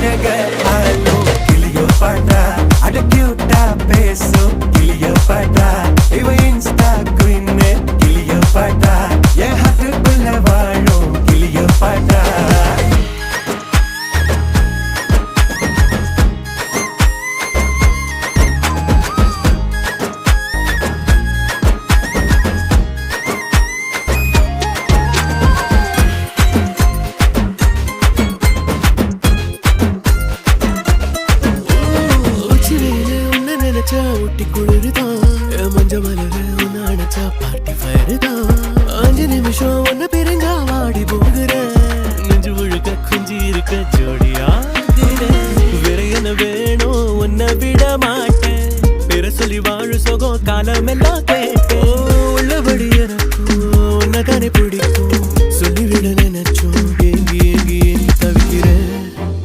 அழக ஆலோ கிளியோ பாட்டா அட கியூட்டா பேசும் கிளியோ பாட்டா இவ இன்ஸ்டா குயின் கிளியோ பாட்டா என் ஹார்ட்டுக்குள்ள வாழும் கிளியோ பாட்டா ஊட்டி குளிர்தான் மஞ்ச மலர உன்ன அணைச்சா பார்ட்டி ஃபயர் தான் 5 நிமிஷம் ஒன்ன பிரிஞ்சா வாடி போகிறேன் நெஞ்சு முழுக்க குஞ்சி இருக்க ஜோடியாகிறேன் வேற என்ன வேணும் உன்னை விட மாட்டேன் பேர சொல்லி வாழு சோகம் காலம் எல்லாம்